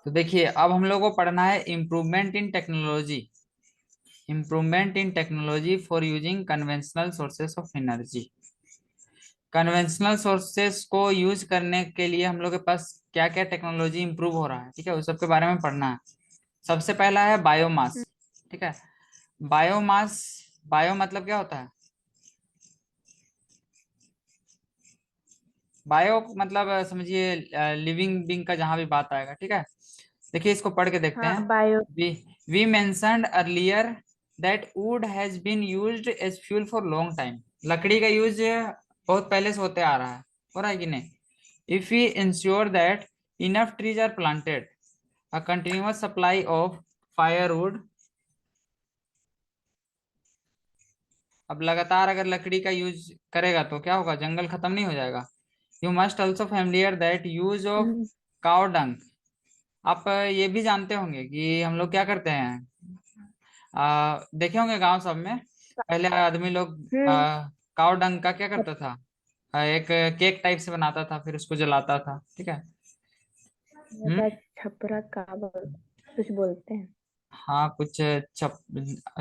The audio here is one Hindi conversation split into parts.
तो देखिए अब हम लोग को पढ़ना है improvement in technology. Improvement in technology for using conventional sources of energy. Conventional sources को यूज करने के लिए हम लोग के पास क्या क्या टेक्नोलॉजी इंप्रूव हो रहा है, ठीक है, उस सब के बारे में पढ़ना है। सबसे पहला है बायोमास। हम्म, ठीक है, बायोमास, बायो मतलब क्या होता है? बायो मतलब समझिए लिविंग बींग का जहां भी बात आएगा, ठीक है। देखिए इसको पढ़ के देखते हाँ हैं। Bio. We mentioned earlier that wood has been used as fuel for long time. लकड़ी का यूज बहुत पहले से होते आ रहा है, हो रहा है कि नहीं? If we ensure that enough trees are planted, a continuous supply of firewood. अब लगातार अगर लकड़ी का यूज करेगा तो क्या होगा? जंगल खत्म नहीं हो जाएगा। You must also familiar that use of hmm, cow dung. आप ये भी जानते होंगे कि हम लोग क्या करते हैं, देखे होंगे गांव सब में पहले आदमी लोग हम्म, काव डंग का क्या करता था? एक केक टाइप से बनाता था, फिर उसको जलाता था, ठीक है। हम्म। होता है छपरा का कुछ बोलते हैं। हाँ कुछ छप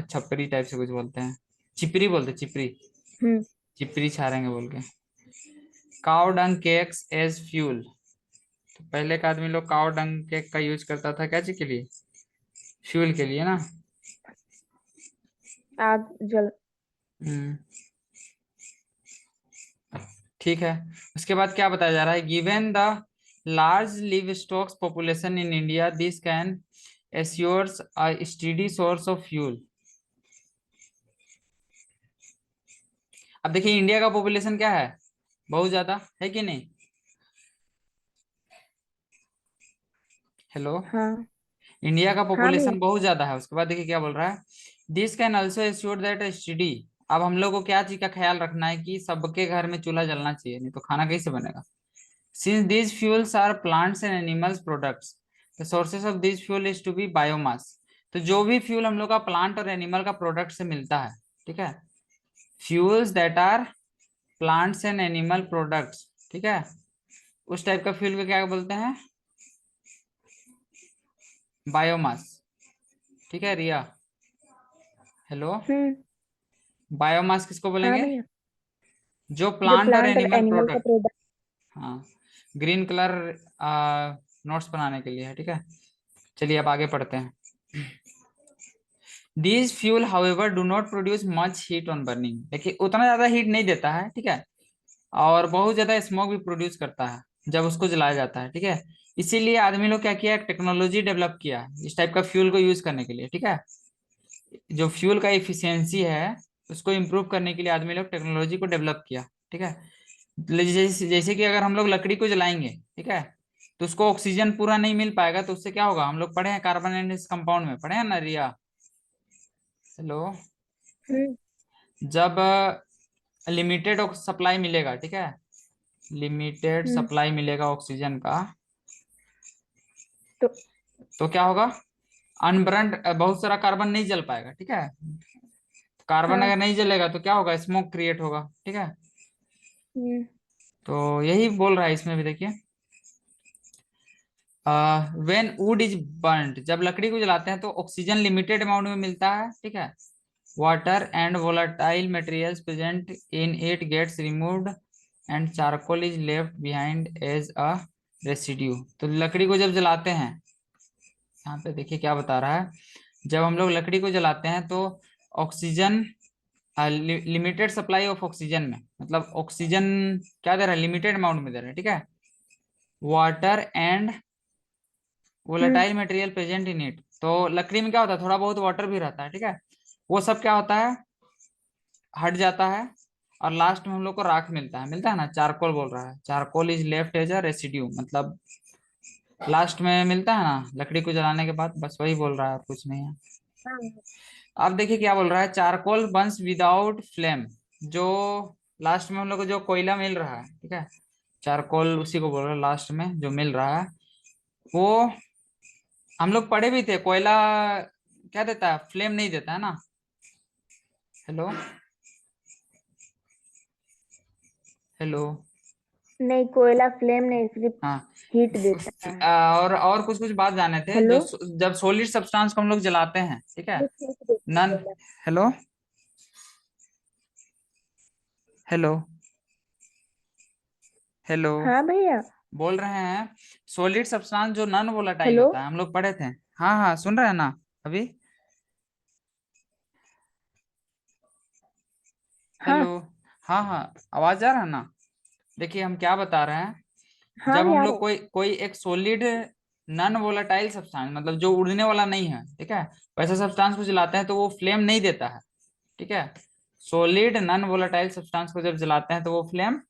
छपरी टाइप से कुछ बोलते हैं, चिपरी बोलते, चिपरी। हम्म, चिपरी छाड़ेंगे बोल के। काव डंग केक्स एज फ्यूल। तो पहले का आदमी लोग काव डंग केक का यूज करता था क्या चीज के लिए? फ्यूल के लिए ना। आग जल। हम्म। ठीक है, उसके बाद क्या बताया जा रहा है? Given the large live stocks population in India this can assures a steady source of fuel. अब देखिए इंडिया का पॉपुलेशन क्या है, बहुत ज्यादा है कि नहीं? हेलो। हाँ इंडिया का हाँ भैया। पॉपुलेशन बहुत ज्यादा है। उसके बाद देखिए क्या बोल रहा है? This can also assure that study. अब हम लोग को क्या चीज का ख्याल रखना है कि सबके घर में चूल्हा जलना चाहिए, नहीं तो खाना कैसे बनेगा? Since these fuels are plants and animals products, the sources of this fuel is to be biomass। तो जो भी फ्यूल हम लोग का प्लांट और एनिमल का प्रोडक्ट से मिलता है, ठीक है, fuels that are plants and animal products, ठीक है, उस टाइप का फ्यूल को क्या बोलते हैं? बायोमास। ठीक है रिया। हेलो। हम्म। बायोमास किसको हाँ बोलेंगे? भैया। जो जो प्लांट और प्लांट और एनिमल एनिमल का प्रोडक्ट। प्रोडक्ट। हाँ, ग्रीन कलर नोट्स बनाने के लिए है, ठीक है। चलिए अब आगे पढ़ते हैं। These fuel however do not produce much heat on burning। देखिए उतना ज्यादा हीट नहीं देता है, ठीक है, और बहुत ज्यादा स्मोक भी प्रोड्यूस करता है जब उसको जलाया जाता है, ठीक है। इसीलिए आदमी लोग क्या किया, टेक्नोलॉजी डेवलप किया इस टाइप का फ्यूल को यूज करने के लिए, ठीक है। जो फ्यूल का इफिशियंसी है उसको इम्प्रूव करने के लिए आदमी लोग टेक्नोलॉजी को डेवलप किया, ठीक है। जैसे कि अगर हम लोग लकड़ी को जलाएंगे, ठीक है, तो उसको ऑक्सीजन पूरा नहीं मिल पाएगा, तो उससे क्या होगा? हम लोग पढ़े हैं कार्बन एंड इस कंपाउंड में, पढ़े हैं ना रिया? हेलो। हम्म, जब लिमिटेड सप्लाई मिलेगा, ठीक है, लिमिटेड हम्म। सप्लाई मिलेगा ऑक्सीजन का, तो तो क्या होगा? अनबर्न्ड बहुत सारा कार्बन नहीं जल पाएगा, ठीक है। कार्बन हाँ। अगर नहीं जलेगा तो क्या होगा? स्मोक क्रिएट होगा, ठीक है। हम्म, तो यही बोल रहा है इसमें भी, देखिए व्हेन वुड इज बर्न्ड, जब लकड़ी को जलाते हैं तो ऑक्सीजन लिमिटेड अमाउंट में मिलता है, ठीक है। Water and volatile materials present in it gets removed and charcoal is left behind as a residue। तो लकड़ी को जब जलाते हैं, यहाँ पे देखिए क्या बता रहा है, जब हम लोग लकड़ी को जलाते हैं तो oxygen, limited supply of oxygen में, मतलब ऑक्सीजन क्या दे रहा है? लिमिटेड अमाउंट में दे रहा है, ठीक है। Water and hmm. Volatile material present in it, तो लकड़ी में क्या होता है? थोड़ा बहुत वाटर भी रहता है, ठीक है। वो सब क्या होता है? हट जाता है, और लास्ट में हम लोग को राख मिलता है ना, चारकोल बोल रहा है, charcoal is left as a residue, मतलब लास्ट में मिलता है ना लकड़ी को जलाने के बाद, बस वही बोल रहा है और कुछ नहीं है। हाँ। अब देखिए क्या बोल रहा है, चारकोल बर्न्स विदाउट फ्लेम। जो लास्ट में हम लोग को जो कोयला मिल रहा है, ठीक है, चारकोल उसी को बोल रहा है, लास्ट में जो मिल रहा है वो हम लोग पढ़े भी थे, कोयला क्या देता है? फ्लेम नहीं देता है ना। हेलो। हेलो। नहीं, कोयला फ्लेम नहीं, सिर्फ हाँ। हीट देता है। और कुछ कुछ बात जाने थे जो हेलो। जब सॉलिड सब्सटेंस को हम लोग जलाते हैं, ठीक है। सिर्फ हीट देता है नन कोयला। हेलो हेलो हेलो हाँ भैया। बोल रहे हैं, सॉलिड सब्सटेंस जो नॉन वोलेटाइल हेलो। होता है, हम लोग पढ़े थे। हाँ हाँ, सुन रहे हैं ना अभी? हेलो। हाँ हाँ हाँ, आवाज आ रहा है ना? देखिए हम क्या बता रहे हैं, हाँ जब भैया, हम आ लोग रहा है। कोई कोई एक सॉलिड नॉन वोलेटाइल सब्सटेंस, मतलब जो उड़ने वाला नहीं है, ठीक है, वैसे सब्सटेंस को जलाते हैं तो वो फ्लेम नहीं देता है, ठीक है। सॉलिड नॉन वोलेटाइल सब्सटेंस को जब जलाते हैं तो वो फ्लेम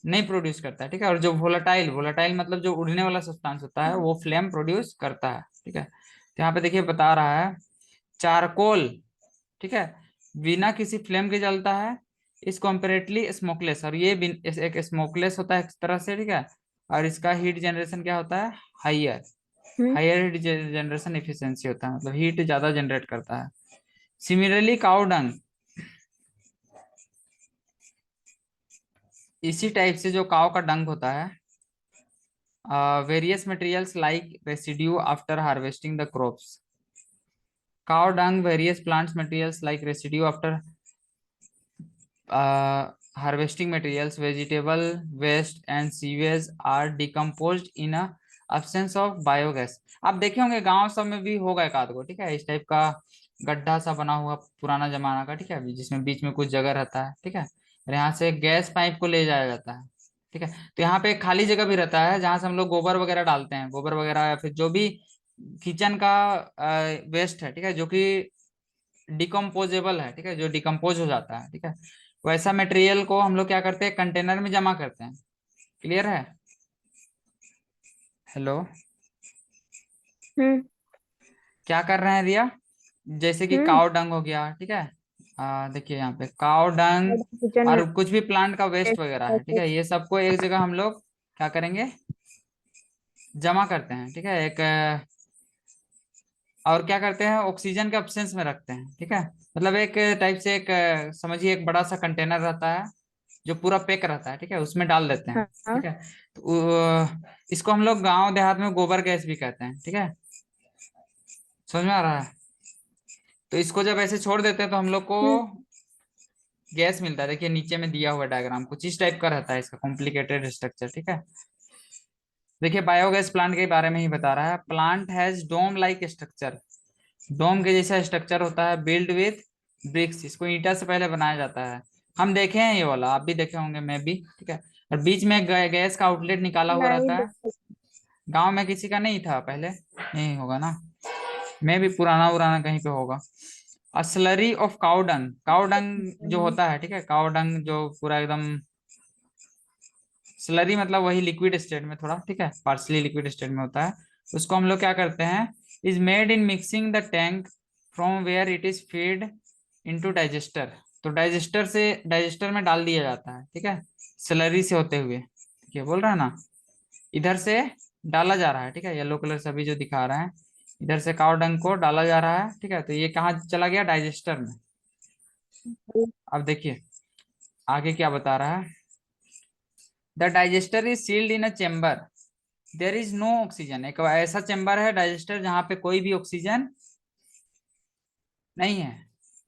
नहीं प्रोड्यूस करता है, ठीक है। और जो वोलेटाइल वोलेटाइल मतलब जो उड़ने वाला सब्सटेंस होता है वो फ्लेम प्रोड्यूस करता है, ठीक है। तो यहाँ पे देखिए बता रहा है, चारकोल, ठीक है, बिना किसी फ्लेम के जलता है, इस कॉम्पेरेटली स्मोकलेस, और ये एक स्मोकलेस होता है एक तरह से, ठीक है। और इसका हीट जनरेशन क्या होता है, हाइयर हम्म। हाइयर हीट जनरेशन एफिशिएंसी होता है, मतलब हीट ज्यादा जनरेट करता है। सिमिलरली काउ डंग, इसी टाइप से जो काव का डंग होता है, various materials like residue after harvesting the crops, cow dung, various plants materials like residue after harvesting materials, vegetable waste and sewage are decomposed in a absence of biogas। आप देखे होंगे गांव सब में भी होगा एक आध गो, ठीक है, इस टाइप का गड्ढा सा बना हुआ पुराना जमाना का, ठीक है, जिसमें बीच में कुछ जगह रहता है, ठीक है, और यहाँ से गैस पाइप को ले जाया जाता है, ठीक है। तो यहाँ पे एक खाली जगह भी रहता है जहां से हम लोग गोबर वगैरह डालते हैं, गोबर वगैरह या फिर जो भी किचन का वेस्ट है, ठीक है, जो कि डिकम्पोजेबल है, ठीक है, जो डिकम्पोज हो जाता है, ठीक है, वैसा मटेरियल को हम लोग क्या करते हैं, कंटेनर में जमा करते हैं। क्लियर है? हेलो। हम्म। क्या कर रहे हैं रिया? जैसे कि हम्म। काव डंग हो गया, ठीक है, देखिए यहाँ पे काव डंग किचन में। और कुछ भी प्लांट का वेस्ट वगैरह है, ठीक है, ये सबको एक जगह हम लोग क्या करेंगे, जमा करते हैं, ठीक है, एक और क्या करते हैं, ऑक्सीजन के एब्सेंस में रखते हैं, ठीक है। मतलब एक टाइप से एक समझिए एक बड़ा सा कंटेनर रहता है जो पूरा पैक रहता है, ठीक है, उसमें डाल देते हैं, हाँ हाँ। ठीक है। तो इसको हम लोग गांव देहात में गोबर गैस भी कहते हैं, ठीक है, समझ में आ रहा है? तो इसको जब ऐसे छोड़ देते हैं तो हम लोग को हम्म। गैस मिलता है, देखिए नीचे में दिया हुआ डायग्राम कुछ इस टाइप का रहता है इसका कॉम्प्लिकेटेड स्ट्रक्चर, ठीक है। देखिए बायोगैस प्लांट के बारे में ही बता रहा है, plant has dome like structure, dome के जैसा स्ट्रक्चर होता है, बिल्ड विथ ब्रिक्स, इसको ईंटा से पहले बनाया जाता है। हम देखे हैं ये वाला, आप भी देखे होंगे, मैं भी, ठीक है। और बीच में गैस का आउटलेट निकाला हुआ नहीं रहता है। देखो। गांव में किसी का नहीं था पहले, नहीं होगा ना, मैं भी पुराना उराना कहीं पे होगा। स्लरी ऑफ काउडंग, काउडंग जो होता है, ठीक है, काउडंग जो पूरा एकदम स्लरी मतलब वही लिक्विड स्टेट में थोड़ा, ठीक है, पार्सली लिक्विड स्टेट में होता है, उसको हम लोग क्या करते हैं, is made in mixing the tank from where it is feed into digester, तो डाइजेस्टर में डाल दिया जाता है, ठीक है, स्लरी से होते हुए, ठीक है, बोल रहा है ना, इधर से डाला जा रहा है, ठीक है, येलो कलर से अभी जो दिखा रहा है, इधर से काव डंग को डाला जा रहा है, ठीक है, तो ये कहाँ चला गया, डाइजेस्टर में। अब देखिए आगे क्या बता रहा है, the digester is sealed in a chamber, there is no oxygen, एक ऐसा चेम्बर है डाइजेस्टर जहां पे कोई भी ऑक्सीजन नहीं है,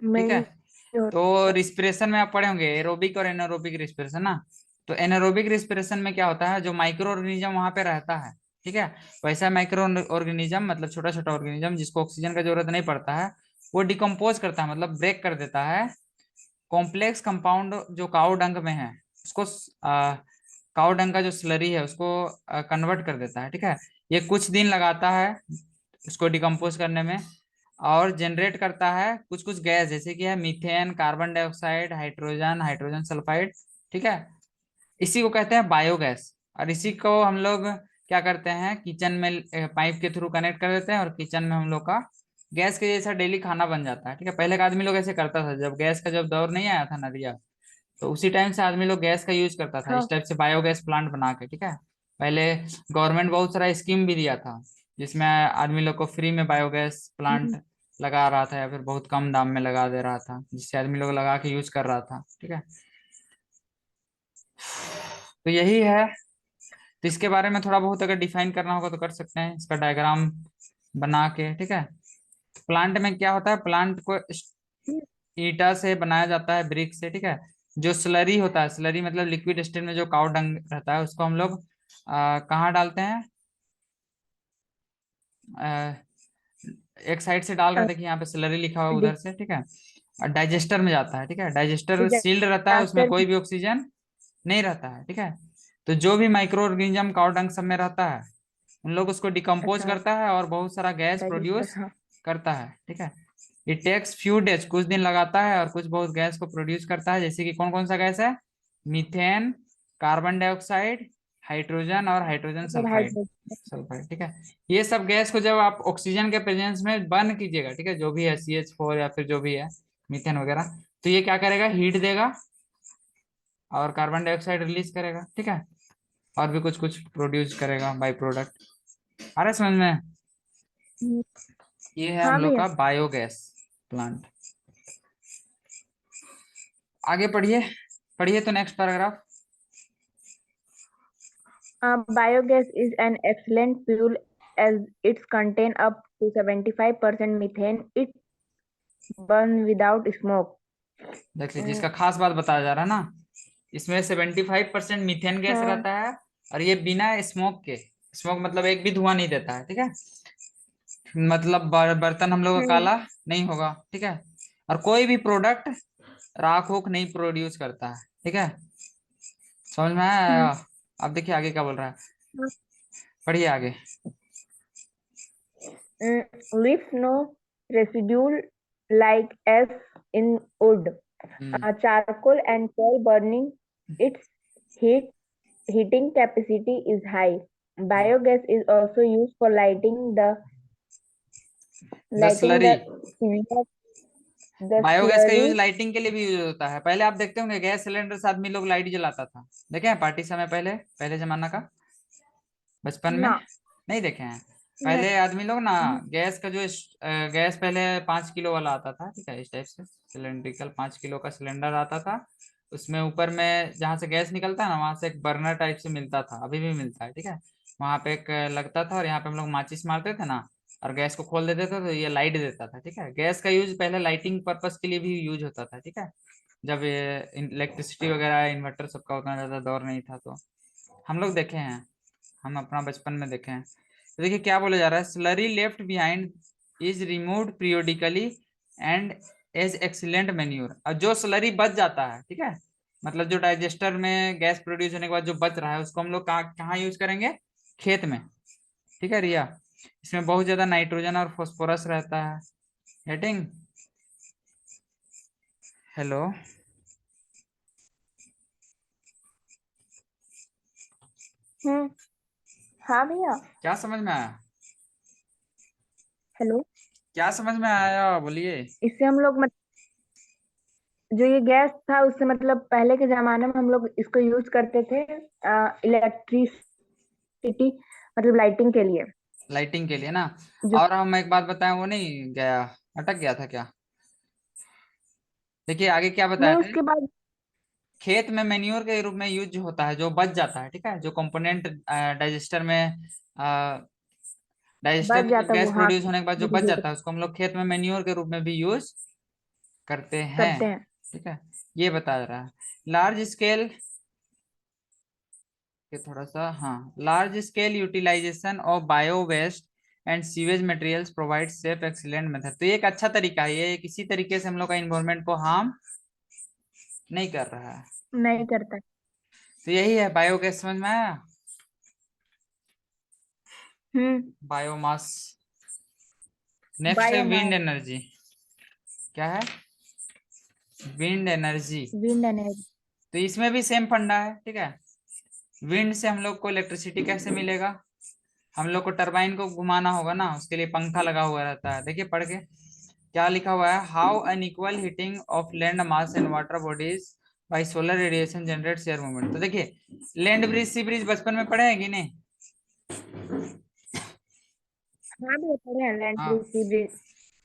ठीक है। नहीं तो होता। रिस्पिरेशन में आप पढ़े होंगे एरोबिक और एनारोबिक रिस्पिरेशन ना, तो एनारोबिक रिस्पिरेशन में क्या होता है, जो माइक्रो ऑर्गेनिज्म वहां पे रहता है, ठीक है, वैसा माइक्रो ऑर्गेनिज्म मतलब छोटा छोटा ऑर्गेनिज्म जिसको ऑक्सीजन का जरूरत नहीं पड़ता है, वो डिकम्पोज करता है, मतलब ब्रेक कर देता है कॉम्प्लेक्स कंपाउंड जो काऊ डंग में है, उसको काऊ डंग का जो स्लरी है उसको कन्वर्ट कर देता है, ठीक है। ये कुछ दिन लगाता है उसको डिकम्पोज करने में, और जनरेट करता है कुछ कुछ गैस, जैसे कि है methane, carbon dioxide, hydrogen, hydrogen sulphide, ठीक है, इसी को कहते हैं बायोगैस। और इसी को हम लोग क्या करते हैं, किचन में पाइप के थ्रू कनेक्ट कर देते हैं, और किचन में हम लोग का गैस के जैसा डेली खाना बन जाता है, ठीक है। पहले का आदमी लोग ऐसे करता था, जब गैस का जब दौर नहीं आया था नदिया, तो उसी टाइम से आदमी लोग गैस का यूज करता था इस हाँ। टाइप से बायोगैस प्लांट बना के, ठीक है। पहले गवर्नमेंट बहुत सारा स्कीम भी दिया था जिसमें आदमी लोग को फ्री में बायोगैस हम्म। प्लांट लगा रहा था या फिर बहुत कम दाम में लगा दे रहा था, जिससे आदमी लोग लगा के यूज कर रहा था, ठीक है। तो यही है। तो इसके बारे में थोड़ा बहुत अगर डिफाइन करना होगा तो कर सकते हैं, इसका डायग्राम बना के, ठीक है। प्लांट में क्या होता है, प्लांट को हम्म, ईटा से बनाया जाता है, ब्रिक से, ठीक है। जो स्लरी होता है, स्लरी मतलब लिक्विड स्टेट में जो काव डंग रहता है, उसको हम लोग कहाँ डालते हैं, अ, एक साइड से डाल रहे थे कि यहाँ पे स्लरी लिखा हुआ है उधर से, ठीक है। और डाइजेस्टर में जाता है, ठीक है। डाइजेस्टर सील्ड रहता है, उसमें डिजास्टर कोई भी ऑक्सीजन नहीं रहता है, ठीक है। तो जो भी माइक्रो ऑर्गेनिज्म काव डंग सब में रहता है, उन लोग उसको डिकम्पोज अच्छा करता है और बहुत सारा गैस डाइजेस्टर, प्रोड्यूस हाँ। करता है, ठीक है। इट टेक्स फ्यू डेज, कुछ दिन लगाता है और कुछ बहुत गैस को प्रोड्यूस करता है, जैसे कि कौन कौन सा गैस है, मीथेन, कार्बन डाइऑक्साइड, हाइड्रोजन और हाइड्रोजन सल्फाइड, कार्बोहाइड्रेट। सल्फाइड, ठीक है। ये सब गैस को जब आप ऑक्सीजन के प्रेजेंस में बर्न कीजिएगा, ठीक है, जो भी है CH4 या फिर जो भी है मीथेन वगैरह, तो ये क्या करेगा, हीट देगा और कार्बन डाइऑक्साइड रिलीज करेगा, ठीक है। और भी कुछ कुछ प्रोड्यूस करेगा बाई प्रोडक्ट। आ रहा है समझ में? ये है हम हाँ लोग भैया। का बायोगैस प्लांट। आगे पढ़िए, पढ़िए तो next paragraph. Biogas is an excellent fuel as it contains up to 75% methane. It burns without smoke. देख लीजिए, Mm, इसका खास बात बताया जा रहा है ना, इसमें 75% मीथेन गैस हाँ। रहता है और ये बिना स्मोक के, स्मोक मतलब एक भी धुआं नहीं देता है, ठीक है। मतलब बर्तन हम लोग का हम्म काला नहीं होगा, ठीक है। और कोई भी प्रोडक्ट राख रूख नहीं प्रोड्यूस करता है, ठीक है। समझ में आया? हम्म अब देखिए आगे क्या बोल रहा है, पढ़िए आगे। Leaves no residue like ash in wood. Hmm. Charcoal and coal burning, its heating capacity is high. Biogas is also used for the lighting slurry, the severe the biogas का यूज slurry. लाइटिंग के लिए भी यूज होता है। पहले आप देखते होंगे गैस सिलेंडर से आदमी लोग लाइट जलाता था, देखे हैं पार्टी समय, पहले पहले जमाना का, बचपन में ना नहीं देखे हैं? नहीं। पहले आदमी लोग ना, गैस का जो गैस पहले 5 किलो वाला आता था, ठीक है, इस टाइप से सिलेंड्रिकल 5 किलो का सिलेंडर आता था। उसमें ऊपर में जहाँ से गैस निकलता है ना, वहां से एक बर्नर टाइप से मिलता था, अभी भी मिलता है, ठीक है। वहां पे एक लगता था और यहाँ पे हम लोग माचिस मारते थे ना, और गैस को खोल देते थे तो ये लाइट देता था, ठीक है। गैस का यूज पहले लाइटिंग पर्पज के लिए भी यूज होता था, ठीक है। जब ये इलेक्ट्रिसिटी वगैरह इन्वर्टर सबका उतना ज्यादा दौर नहीं था, तो हम लोग देखे हैं, हम अपना बचपन में देखे हैं। तो देखिए क्या बोला जा रहा है, slurry left behind is removed periodically and as excellent manure. और जो स्लरी बच जाता है, ठीक है, मतलब जो डाइजेस्टर में गैस प्रोड्यूस होने के बाद जो बच रहा है, उसको हम लोग कहाँ कहाँ यूज करेंगे, खेत में, ठीक है रिया। इसमें बहुत ज्यादा नाइट्रोजन और फॉस्फोरस रहता है। हेटिंग, हेलो, हम्म हाँ भैया। क्या समझ में आया, हेलो। क्या समझ में आया बोलिए। इससे हम लोग जो ये गैस था उससे मतलब पहले के जमाने में हम लोग इसको यूज करते थे इलेक्ट्रिसिटी, मतलब लाइटिंग के लिए। लाइटिंग के लिए ना। जो और हम एक बात बताएं, वो नहीं गया, अटक गया था क्या, देखिए आगे क्या नहीं, बताया थे। उसके बाद खेत में मेन्योर के रूप में यूज होता है, जो बच जाता है, ठीक है, जो कंपोनेंट डाइजेस्टर में डाइजेस्टर बच में जब जाता गैस वो, हाँ। प्रोड्यूस होने के बाद जो बच यूज जाता है, उसको हम लोग खेत में मेन्योर के रूप में भी यूज करते हैं, करते हैं। ठीक है। ये बता रहा है लार्ज स्केल के, थोड़ा सा, हाँ, large scale utilization of bio waste and sewage materials provide safe excellent method. तो ये एक अच्छा तरीका है, ये किसी तरीके से हम लोग का इन्वायरमेंट को हार्म नहीं कर रहा है। नहीं करता। तो यही है बायोगैस, समझ में आया। हम्म बायोमास। नेक्स्ट है विंड बायोमास। एनर्जी। क्या है, विंड एनर्जी। Wind energy. तो इसमें भी सेम फंडा है, ठीक है। विंड से हम लोग को इलेक्ट्रिसिटी कैसे मिलेगा, हम लोग को टरबाइन को घुमाना होगा ना, उसके लिए पंखा लगा हुआ रहता है। देखिए पढ़ के क्या लिखा हुआ है, how unequal heating of land mass and water bodies bye solar radiation generates air movement. तो देखिए लैंड ब्रिज सी ब्रिज बचपन में पढ़े हैं कि नहीं? हाँ भी पढ़े हैं, लैंड हाँ। ब्रिज, सी ब्रिज।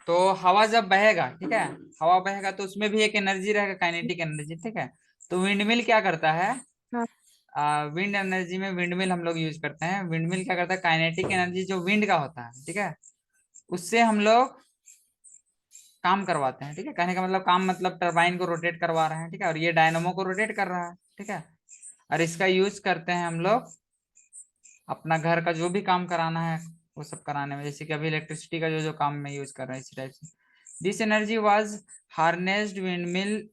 तो हवा जब बहेगा, ठीक है, हवा बहेगा तो उसमें भी एक एनर्जी रहेगा, काइनेटिक एनर्जी, ठीक है। तो विंडमिल क्या करता है, हाँ। विंड एनर्जी में विंड मिल हम लोग यूज करते हैं। विंड मिल क्या करता है, काइनेटिक एनर्जी जो विंड का होता है, ठीक है, उससे हम लोग काम करवाते हैं। ठीक है, कहने का मतलब काम मतलब टरबाइन को रोटेट करवा रहे हैं, ठीक है, और ये डायनमो को रोटेट कर रहा है, ठीक है। और इसका यूज करते हैं हम लोग अपना घर का जो भी काम कराना है वो सब कराने में, जैसे कि अभी इलेक्ट्रिसिटी का जो जो काम में यूज कर रहे हैं इसी टाइप से। This energy was harnessed windmill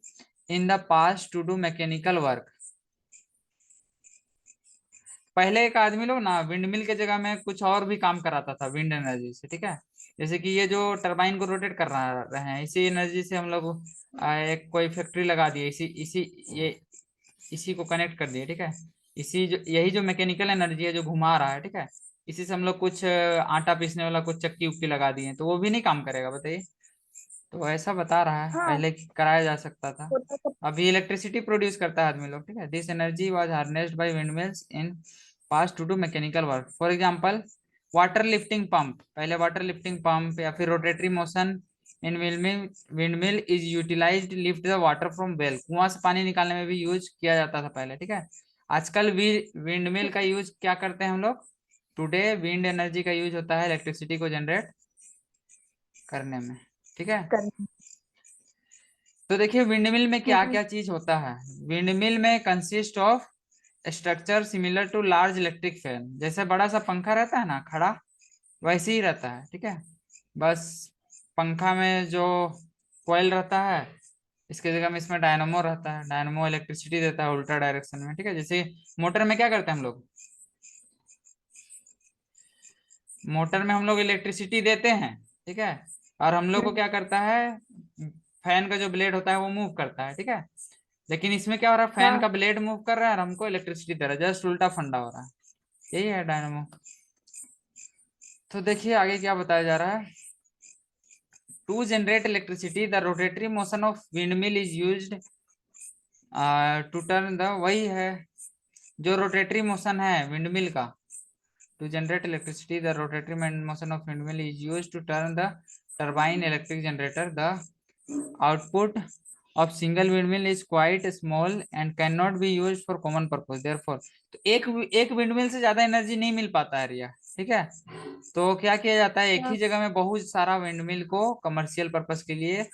in the past to do mechanical work. पहले एक आदमी लोग ना विंडमिल के जगह में कुछ और भी काम कराता था विंड एनर्जी से, ठीक है। जैसे कि ये जो टरबाइन को रोटेट कर रहे हैं, इसी एनर्जी से हम लोग एक कोई फैक्ट्री लगा दिए, इसी इसी ये इसी को कनेक्ट कर दिए, ठीक है। इसी जो यही जो मैकेनिकल एनर्जी है जो घुमा रहा है, ठीक है, इसी से हम लोग कुछ आटा पीसने वाला कुछ चक्की उक्की लगा दिए, तो वो भी नहीं काम करेगा, बताइए। तो ऐसा बता रहा है, हाँ, पहले कराया जा सकता था। होता तो। अभी इलेक्ट्रिसिटी प्रोड्यूस करता है आदमी लोग, ठीक है। This energy was harnessed by windmills in past to do mechanical work. For example water lifting pump, पहले वाटर लिफ्टिंग पंप या फिर rotatory motion in windmill is utilized lift the water from well. कुआं से पानी निकालने में भी यूज किया जाता था पहले, ठीक है। आजकल विंडमिल का यूज क्या करते हैं हम लोग, टुडे विंड एनर्जी का यूज होता है इलेक्ट्रिसिटी को जनरेट करने में, ठीक है। करना। तो देखिए विंडमिल में क्या हम्म। क्या चीज होता है। विंडमिल में consist of structure similar to large electric fan, जैसे बड़ा सा पंखा रहता है ना खड़ा, वैसे ही रहता है, ठीक है। बस पंखा में जो कॉइल रहता है, इसके जगह में इसमें डायनमो रहता है, डायनमो इलेक्ट्रिसिटी देता है उल्टा डायरेक्शन में, ठीक है। जैसे मोटर में क्या करते हैं हम लोग, मोटर में हम लोग इलेक्ट्रिसिटी देते हैं, ठीक है, और हम लोग को क्या करता है, फैन का जो ब्लेड होता है वो मूव करता है, ठीक है। लेकिन इसमें क्या हो रहा है, फैन हाँ, का ब्लेड मूव कर रहा है और हमको इलेक्ट्रिसिटी दे रहा है, जस्ट उल्टा फंडा हो रहा है। यही है डायनामो। तो देखिए आगे क्या बताया जा रहा है। To generate electricity the rotatory motion of windmill is used to turn the, वही है जो रोटेटरी मोशन है विंडमिल का। To generate electricity the rotatory motion of windmill is used to turn the turbine electric generator. द output of single windmill is quite small and cannot be used for common purpose, therefore तो एक विंडमिल से ज्यादा एनर्जी नहीं मिल पाता है रिया, ठीक है। तो क्या किया जाता है, एक हाँ, ही जगह में बहुत सारा विंडमिल को कमर्शियल पर्पस के लिए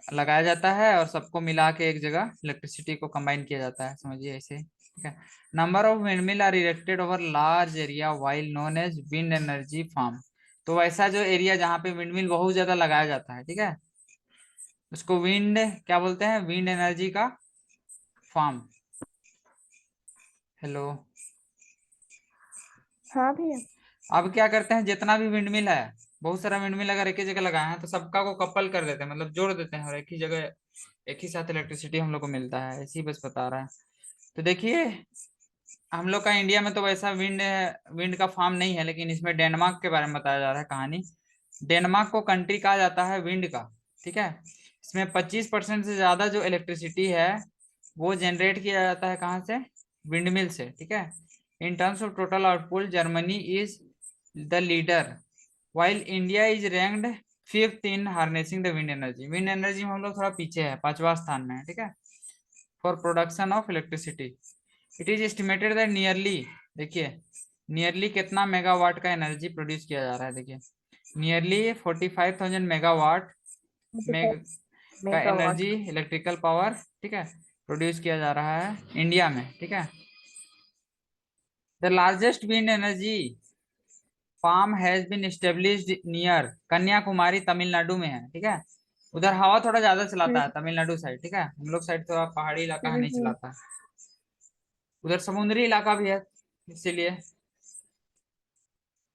लगाया जाता है और सबको मिला के एक जगह इलेक्ट्रिसिटी को कंबाइन किया जाता है, समझिए ऐसे, ठीक है। Number of windmill are erected over large area while known as wind energy farm. तो वैसा जो एरिया जहाँ पे विंडमिल बहुत ज्यादा लगाया जाता है, ठीक है, उसको विंड क्या बोलते हैं, विंड एनर्जी का फार्म। हेलो। हाँ भैया। अब क्या करते हैं, जितना भी विंडमिल है, बहुत सारा विंडमिल अगर एक ही जगह लगाए हैं तो सबका को कपल कर देते हैं, मतलब जोड़ देते हैं और एक ही जगह एक ही साथ इलेक्ट्रिसिटी हम लोग को मिलता है, ऐसी बस बता रहा है। तो देखिए हम लोग का इंडिया में तो वैसा विंड विंड का फार्म नहीं है, लेकिन इसमें डेनमार्क के बारे में बताया जा रहा है कहानी। डेनमार्क को कंट्री कहा जाता है विंड का, ठीक है। इसमें 25% से ज्यादा जो इलेक्ट्रिसिटी है वो जनरेट किया जाता है कहाँ से, विंडमिल से, ठीक है। In terms of total output Germany is the leader while India is ranked fifth in harnessing the wind energy. Wind energy में हम लोग थोड़ा पीछे है, पांचवा स्थान में है, ठीक है, for production of electricity. It is estimated that nearly, देखिए नियरली कितना मेगावाट का एनर्जी प्रोड्यूस किया जा रहा है, देखिए नियरली 45,000 मेगावाट में 45 का मेगावाट। एनर्जी इलेक्ट्रिकल पावर, ठीक है, प्रोड्यूस किया जा रहा है इंडिया में, ठीक है। The largest wind energy farm has been established near Kanyakumari, Tamil Nadu में है, ठीक है। उधर हवा थोड़ा ज्यादा चलाता है तमिलनाडु साइड, ठीक है, हम लोग साइड थोड़ा पहाड़ी इलाका है, नहीं हम्म। चलाता। उधर समुद्री इलाका भी है इसीलिए।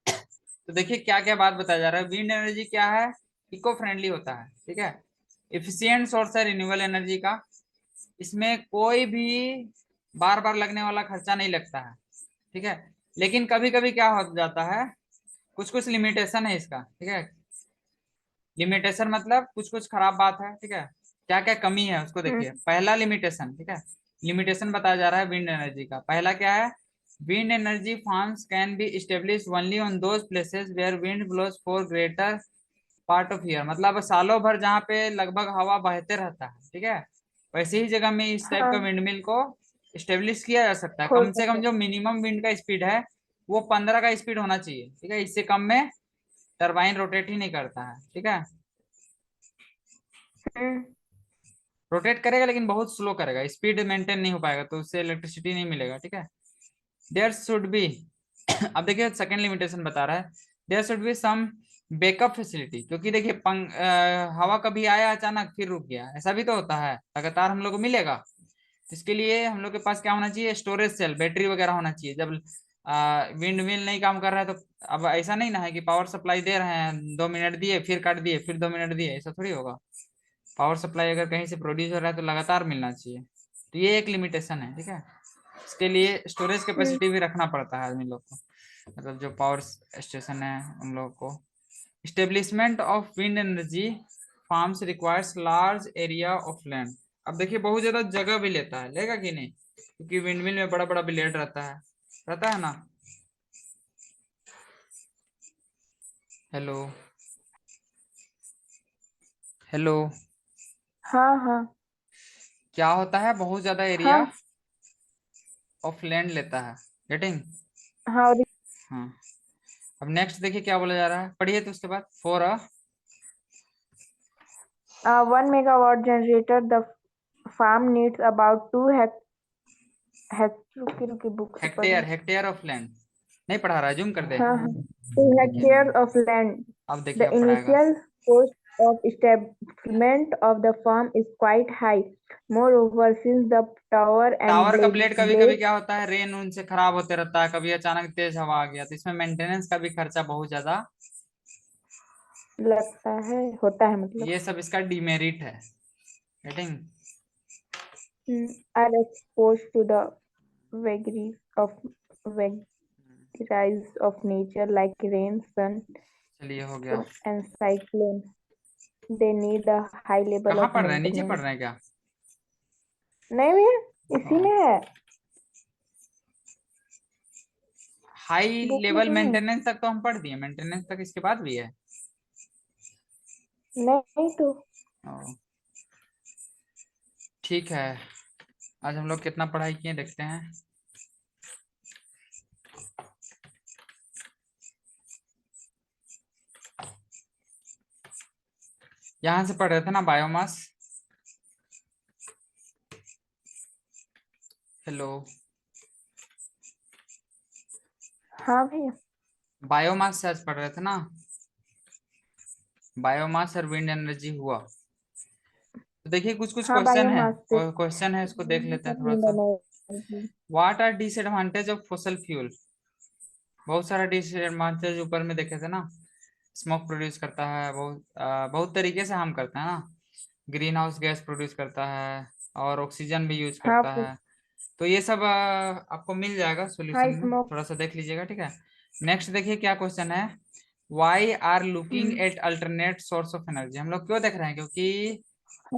तो देखिए क्या क्या बात बताया जा रहा है, विंड एनर्जी क्या है, इको फ्रेंडली होता है, ठीक है, इफिशियंट सोर्स है रिन्यूएबल एनर्जी का। इसमें कोई भी बार बार लगने वाला खर्चा नहीं लगता है, ठीक है। लेकिन कभी कभी क्या हो जाता है, कुछ कुछ लिमिटेशन है इसका, ठीक है। लिमिटेशन मतलब कुछ कुछ खराब बात है, ठीक है, क्या क्या कमी है उसको देखिए। हम्म। पहला लिमिटेशन, ठीक है, लिमिटेशन बताया जा रहा है विंड एनर्जी का, पहला क्या है, wind energy farms can be establish only on those places where wind blows for greater part of year. मतलब सालों भर जहाँ पे लगभग हवा बहते रहता है, ठीक है, वैसे ही जगह में इस टाइप का हाँ, विंडमिल को स्टेब्लिश किया जा सकता है। खोल कम से सकते कम जो हैं। मिनिमम विंड का स्पीड है वो 15 का स्पीड होना चाहिए, ठीक है। इससे कम में टरबाइन रोटेट ही नहीं करता है, ठीक है। हम्म। रोटेट करेगा लेकिन बहुत स्लो करेगा, स्पीड मेंटेन नहीं हो पाएगा, तो उससे इलेक्ट्रिसिटी नहीं मिलेगा, ठीक है। देयर शुड बी अब देखिए सेकंड लिमिटेशन बता रहा है, there should be some backup facility, क्योंकि देखिए हवा कभी आया अचानक फिर रुक गया, ऐसा भी तो होता है, लगातार हम लोग को मिलेगा। इसके लिए हम लोग के पास क्या होना चाहिए, स्टोरेज सेल, बैटरी वगैरह होना चाहिए। जब विंड मिल नहीं काम कर रहा है तो अब ऐसा नहीं ना है कि पावर सप्लाई दे रहे हैं, 2 मिनट दिए फिर काट दिए फिर 2 मिनट दिए, ऐसा थोड़ी होगा। पावर सप्लाई अगर कहीं से प्रोड्यूस हो रहा है तो लगातार मिलना चाहिए, तो ये एक लिमिटेशन है, ठीक है। इसके लिए स्टोरेज हम्म। कैपेसिटी भी रखना पड़ता है आदमी लोग को, मतलब जो पावर स्टेशन है उन लोगों को। Establishment of wind energy farms requires large area of land. अब देखिए बहुत ज्यादा जगह भी लेता है, लेगा कि नहीं, क्योंकि विंडमिल में बड़ा बड़ा ब्लेड रहता है ना। Hello, hello. हाँ हाँ क्या होता है, बहुत ज्यादा एरिया हाँ ऑफ लैंड लेता है, गेटिंग। हाँ। और हाँ, अब नेक्स्ट देखिए क्या बोला जा रहा है, पढ़िए तो उसके बाद for a 1 megawatt generator, the farm needs about 2 रुकी बुक से पढ़ हेक्टेयर, रही। Hectare of land. नहीं पढ़ा रहा, जूम कर दे। हाँ हाँ। 2 hectares of land. अब देखिए The अब पढ़ाएगा। initial cost of establishment of the farm is quite high. Moreover, since the tower and tower का blade ब्लेड कभी कभी blade क्या होता है, रेन ऊन से खराब होते रहता है, कभी अचानक तेज हवा आ गया, तो इसमें मेंटेनेंस का भी खर्चा बहुत ज्यादा, लगता है होता है मतलब ये सब इसका डिमेरिट है, getting. are exposed to the vagaries of vagaries of nature like rain, sun, चलिए हो गया। storm, and cyclone. They need a high level कहाँ of पढ़ रहे हैं, नीचे पढ़ maintenance. रहे हैं क्या? नहीं भैया, इसी में है, हाई बुक में लेवल तो नहीं। मेंटेनेंस तक तो हम पढ़ दिए, मेंटेनेंस तक इसके बाद भी है। नहीं तो ओ, ठीक है। आज हम लोग कितना पढ़ाई किए देखते हैं। यहाँ से पढ़ रहे थे ना बायोमास। हेलो, हाँ भैया। बायोमास से आज पढ़ रहे थे ना, बायोमास और विंड एनर्जी हुआ। तो देखिए कुछ कुछ हाँ क्वेश्चन है, बायोमास से क्वेश्चन है, इसको देख लेते हैं थोड़ा wind सा। energy। What are disadvantage of fossil fuel. बहुत सारा डिसएडवांटेज ऊपर में देखे थे ना, स्मोक प्रोड्यूस करता है, बहुत तरीके से हम करते हैं ना, ग्रीन हाउस गैस प्रोड्यूस करता है और ऑक्सीजन भी यूज हाँ करता है। तो ये सब आपको मिल जाएगा हाँ सॉल्यूशन में, स्मोक। थोड़ा सा देख लीजिएगा, ठीक है। नेक्स्ट देखिए क्या क्वेश्चन है, why are looking at alternate source of energy. हम लोग क्यों देख रहे हैं, क्योंकि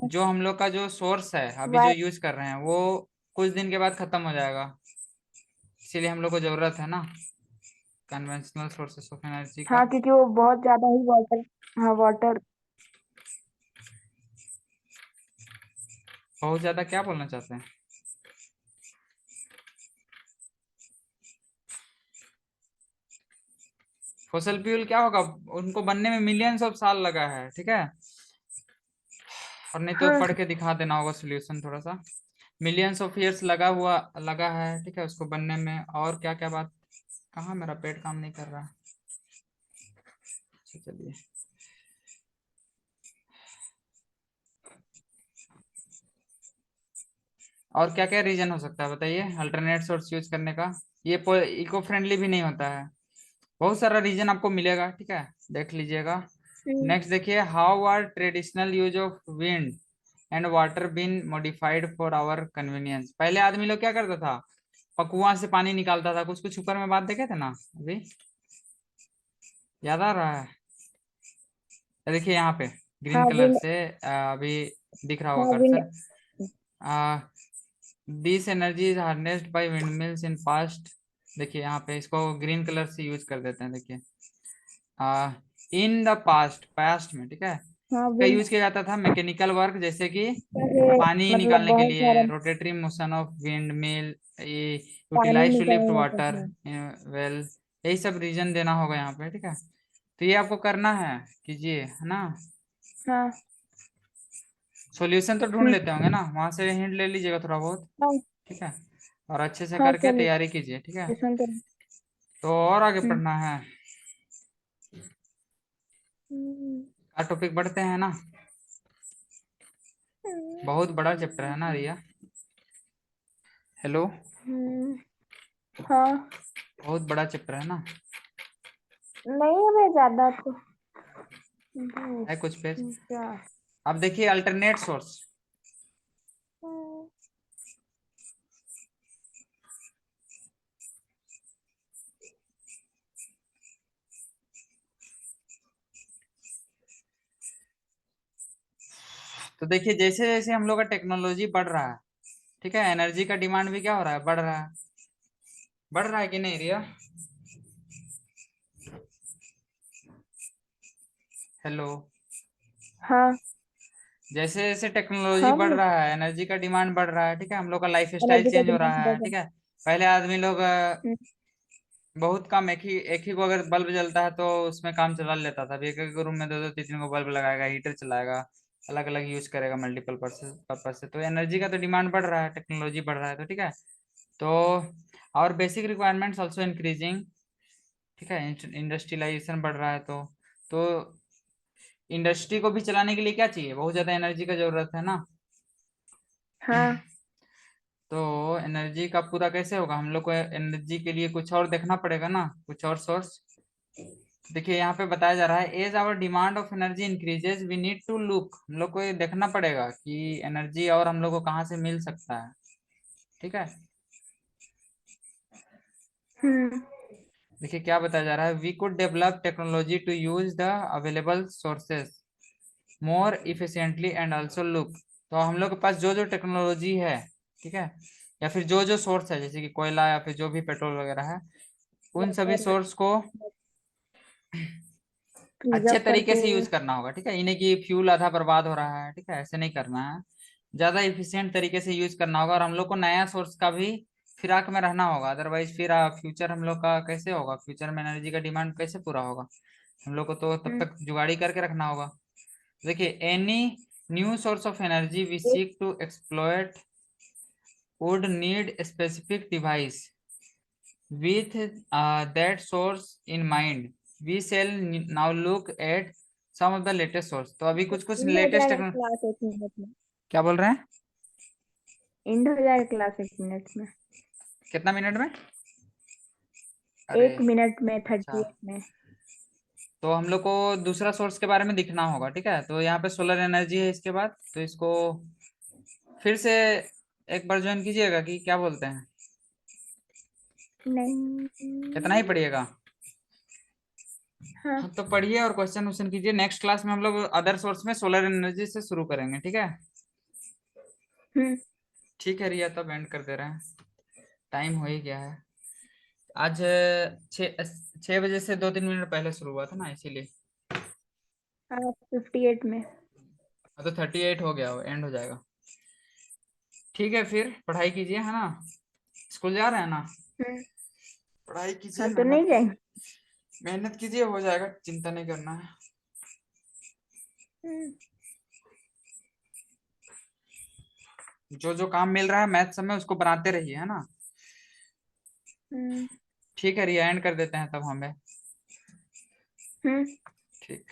जो हम लोग का जो सोर्स है अभी जो वाई। यूज कर रहे हैं वो कुछ दिन के बाद खत्म हो जाएगा, इसीलिए हम लोग को जरूरत है ना कन्वेंशनल सोर्सेस ऑफ एनर्जी का। हाँ क्योंकि वो बहुत ज्यादा ही वाटर। हाँ वाटर। बहुत ज्यादा क्या बोलना चाहते हैं? फॉसल फ्यूल क्या होगा, उनको बनने में मिलियंस ऑफ साल लगा है, ठीक है। और नहीं तो हाँ पढ़ के दिखा देना होगा सोल्यूशन थोड़ा सा। मिलियंस ऑफ ईयर्स लगा है, ठीक है, उसको बनने में। और क्या क्या बात, कहाँ मेरा पेट काम नहीं कर रहा। अच्छा, चलिए। और क्या क्या रीजन हो सकता है बताइए अल्टरनेट सोर्स यूज करने का, ये इको फ्रेंडली भी नहीं होता है, बहुत सारा रीजन आपको मिलेगा, ठीक है, देख लीजिएगा। हम्म, नेक्स्ट देखिए, how are traditional use of wind and water been modified for our convenience. पहले आदमी लोग क्या करता था, पकुआ से पानी निकालता था, कुछ कुछ ऊपर में बात देखे थे ना अभी, याद आ रहा है? देखिए यहाँ पे हाँ ग्रीन कलर विंड। से अभी दिख रहा हाँ होगा wind. Cursor. This energy is harnessed by windmills in past. देखिए यहाँ पे इसको ग्रीन कलर से यूज कर देते हैं, देखिए इन द पास्ट, पास्ट में, ठीक है। हाँ का विंड यूज किया जाता था मैकेनिकल वर्क, जैसे कि से पानी मतलब निकालने के बहुत लिए सारा rotatory motion of windmill, ये पानी यूटिलाइज टू लिफ्ट निकालने का वाटर था। वेल, यही सब रीजन देना होगा यहाँ पे, ठीक है। तो ये आपको करना है, कीजिए, है ना। हाँ। सॉल्यूशन तो ढूंढ हम्म। लेते होंगे ना, वहां से हिंट ले लीजिएगा थोड़ा बहुत, हाँ। ठीक है। और अच्छे से हाँ करके सॉल्यूशन तैयारी कीजिए, ठीक है। तो। तो और आगे हम्म। पढ़ना है, हम्म। का टॉपिक बढ़ते हैं ना। बहुत बड़ा चैप्टर है ना रिया। हेलो। हम्म। हाँ। बहुत बड़ा चैप्टर है ना। नहीं हमें ज्यादा तो है कुछ पेज। क्या। अब देखिए अल्टरनेट सोर्स। हम्म। तो देखिए जैसे जैसे हम लोग का टेक्नोलॉजी बढ़ रहा है, ठीक है, एनर्जी का डिमांड भी क्या हो रहा है, बढ़ रहा है। बढ़ रहा है कि नहीं रिया। हेलो। हाँ। जैसे जैसे टेक्नोलॉजी हाँ बढ़ बोलो। रहा है, एनर्जी का डिमांड बढ़ रहा है, ठीक है, हम लोग का लाइफ स्टाइल एनर्जी का चेंज हो डिमांड रहा बढ़ है, रहा ठीक है। है। पहले आदमी लोग हम्म। बहुत कम, एक ही को अगर बल्ब जलता है तो उसमें काम चला लेता था। अभी एक एक रूम में दो दो तीन तीन को बल्ब लगाएगा, हीटर चलाएगा, अलग अलग यूज करेगा मल्टीपल पर्पज से। तो एनर्जी का तो डिमांड बढ़ रहा है, टेक्नोलॉजी बढ़ रहा है, तो ठीक है। तो और बेसिक रिक्वायरमेंट्स ऑल्सो इंक्रीजिंग, ठीक है, इंडस्ट्रियलाइजेशन बढ़ रहा है। तो इंडस्ट्री को भी चलाने के लिए क्या चाहिए, बहुत ज्यादा एनर्जी का जरूरत है ना। हाँ। तो एनर्जी का पूरा कैसे होगा, हम लोग को एनर्जी के लिए कुछ और देखना पड़ेगा ना, कुछ और सोर्स। देखिए यहाँ पे बताया जा रहा है, as our demand of energy increases we need to look, हम लोग को ये देखना पड़ेगा कि एनर्जी और हम लोग को कहाँ से मिल सकता है, ठीक है। हम्म। देखिए क्या बताया जा रहा है, we could develop technology to use the available sources more efficiently and also look. तो हम लोग के पास जो जो टेक्नोलॉजी है, ठीक है, या फिर जो जो सोर्स है, जैसे कि कोयला या फिर जो भी पेट्रोल वगैरह है, उन सभी वाटर सोर्स को अच्छे प्रिजर्व तरीके करके। से यूज करना होगा, ठीक है। इन्हें कि फ्यूल आधा बर्बाद हो रहा है, ठीक है, ऐसे नहीं करना है। ज्यादा इफिशियंट तरीके से यूज करना होगा, और हम लोग को नया सोर्स का भी फिराक में रहना होगा, अदरवाइज फिर फ्यूचर हम लोग का कैसे होगा, फ्यूचर में एनर्जी का डिमांड कैसे पूरा होगा। हम लोग को तो तब हम्म। तक जुगाड़ी करके रखना होगा। देखिए any new source of energy we एक seek to exploit would need a specific device with that source in mind. We shall now look at some of the latest source। तो अभी कुछ कुछ एंड हो लेटेस्ट जाएगा टेक्नो। क्लास 1 मिनट में। क्या बोल रहे हैं। एंड हो जाएगा क्लास 1 मिनट में। कितना मिनट में। अरे 1 मिनट में अच्छा। 38 में। तो हम लोग को दूसरा सोर्स के बारे में दिखना होगा, ठीक है। तो यहाँ पे सोलर एनर्जी है, इसके बाद तो इसको फिर से एक बार ज्वाइन कीजिएगा कि क्या बोलते हैं। नहीं। इतना ही पढ़िएगा। हाँ। हाँ तो पढ़िए और क्वेश्चन क्वेश्चन कीजिए। नेक्स्ट क्लास में हम लोग अदर सोर्स में सोलर एनर्जी से शुरू करेंगे, ठीक है। हम्म। ठीक है रिया, तब एंड कर दे रहे हैं, टाइम हो ही गया है। आज 6 बजे से 2-3 मिनट पहले शुरू हुआ था ना, इसीलिए। हाँ 58 में। अब तो 38 हो गया, हो एंड हो जाएगा। ठीक है फिर पढ़ाई कीजिए, है ना। स्कूल जा रहे हैं ना। हम्म। पढ़ाई कीजिए, हाँ तो नहीं जाएंगे। मेहनत कीजिए, हो जाएगा, चिंता नहीं करना है। हम्म। जो जो काम मिल रहा है मैथ सब में उसको बनाते रहिए, है ना। हम्म। ठीक है रिया, एंड कर देते हैं तब हमें। हम्म। ठीक।